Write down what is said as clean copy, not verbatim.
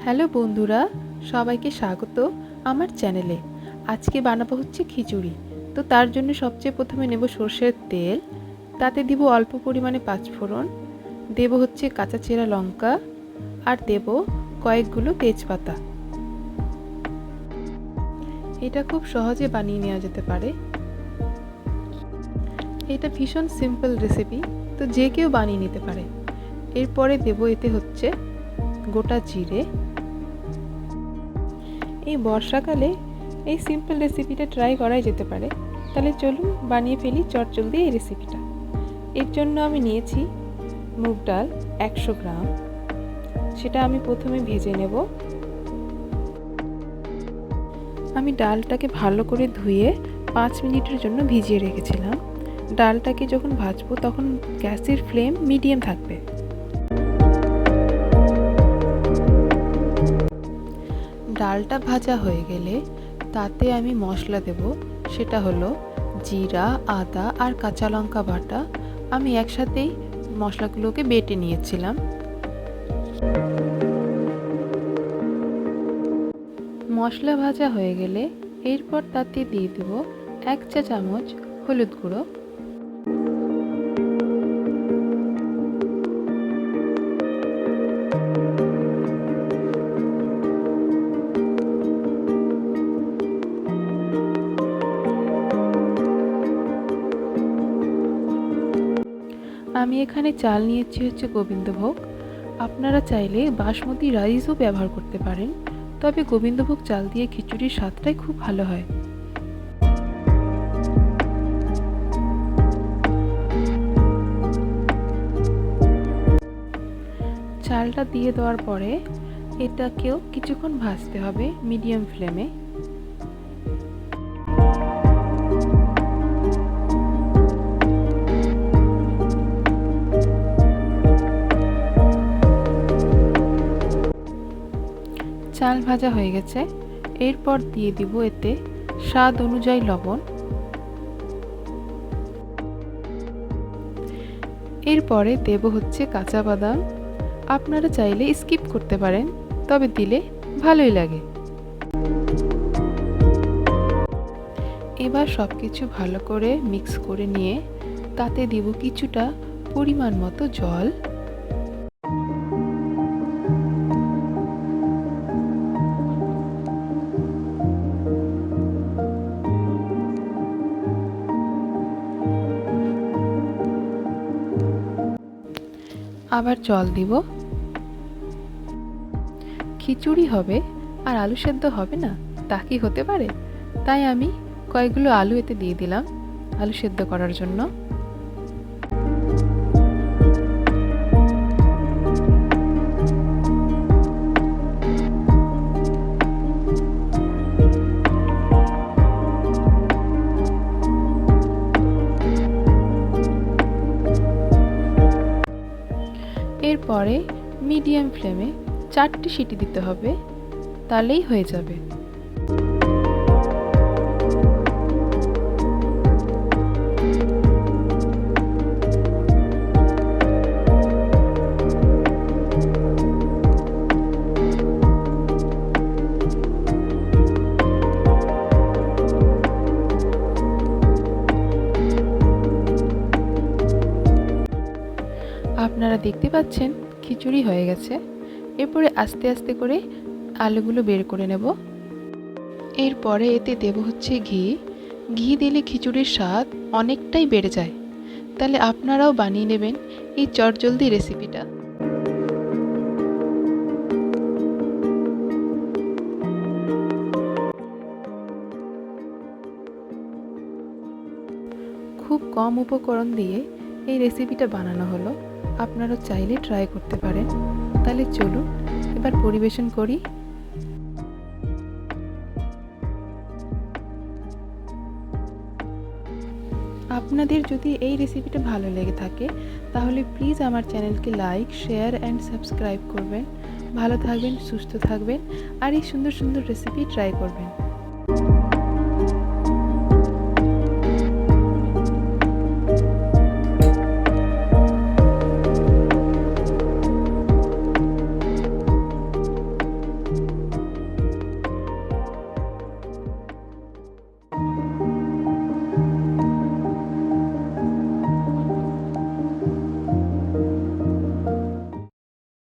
Hello বন্ধুরা, সবাইকে স্বাগত আমার চ্যানেলে। আজকে বানাবো হচ্ছে খিচুড়ি। তো তার জন্য সবচেয়ে প্রথমে নেব সর্ষের তেল, তাতে দিব অল্প পরিমাণে পাঁচফোড়ন, দেব হচ্ছে কাঁচা চেরা লঙ্কা আর দেব কয়েকগুলো তেজপাতা। এটা খুব সহজে বানিয়ে নেওয়া যেতে পারে। এটা ভীষণ সিম্পল রেসিপি, তো যে কেউ বানিয়ে নিতে পারে। এরপরে দেব এতে হচ্ছে গোটা জিরে। এই বর্ষাকালে এই সিম্পল রেসিপিটা ট্রাই করাই যেতে পারে। তাহলে চলুন বানিয়ে ফেলি চটজলদি এই রেসিপিটা। এর জন্য আমি নিয়েছি মুগ ডাল 100 গ্রাম। সেটা আমি প্রথমে ভেজে নেব। আমি ডালটাকে ভালো করে ধুয়ে 5 মিনিটের জন্য ভিজিয়ে রেখেছিলাম। ডালটাকে যখন ভাজবো তখন গ্যাসের ফ্লেম মিডিয়াম থাকবে। ডালটা ভাজা হয়ে গেলে তাতে আমি মশলা দেব। সেটা হলো জিরা, আদা আর কাঁচা লঙ্কা বাটা। আমি একসাথেই মশলাগুলোকে বেটে নিয়েছিলাম। মশলা ভাজা হয়ে গেলে এরপর তাতে দিয়ে দেব 1 চা চামচ হলুদ গুঁড়ো, আমি এখানে চাল নিয়েছি হচ্ছে গোবিন্দভোগ। আপনারা চাইলে বাসমতি রাইসও ব্যবহার করতে পারেন, তবে গোবিন্দভোগ চাল দিয়ে খিচুড়ির স্বাদটাই খুব ভালো হয়। চালটা দিয়ে দেওয়ার পরে এটাকেও কিছুক্ষণ ভাজতে হবে মিডিয়াম ফ্লেমে। চাল ভাজা হয়ে গেছে। এরপর দিয়ে দিব এতে স্বাদ অনুযায়ী লবণ। এরপরে দেব হচ্ছে কাঁচা বাদাম। আপনারা চাইলে স্কিপ করতে পারেন, তবে দিলে ভালোই লাগে। এবার সব কিছু ভালো করে মিক্স করে নিয়ে তাতে দিব কিছুটা পরিমাণ মতো জল। আবার জল দিব। খিচুড়ি হবে আর আলু সেদ্ধ হবে না, তা কি হতে পারে? তাই আমি কয়েকগুলো আলু এতে দিয়ে দিলাম আলু সেদ্ধ করার জন্য। এরপরে মিডিয়াম ফ্লেমে 4টি সিটি দিতে হবে, তাহলেই হয়ে যাবে। আপনারা দেখতে পাচ্ছেন খিচুড়ি হয়ে গেছে। এরপরে আস্তে আস্তে করে আলুগুলো বের করে নেব। এরপরে এতে দেব হচ্ছে ঘি। ঘি দিলে খিচুড়ির স্বাদ অনেকটাই বেড়ে যায়। তাহলে আপনারাও বানিয়ে নেবেন এই চটজলদি রেসিপিটা। খুব কম উপকরণ দিয়ে এই রেসিপিটা বানানো হলো। আপনারা চাইলে ট্রাই করতে পারেন। তাহলে চলুন এবার পরিবেশন করি। আপনাদের যদি এই রেসিপিটা ভালো লেগে থাকে তাহলে প্লিজ আমার চ্যানেলকে লাইক, শেয়ার অ্যান্ড সাবস্ক্রাইব করবেন। ভালো থাকবেন, সুস্থ থাকবেন আর এই সুন্দর সুন্দর রেসিপি ট্রাই করবেন।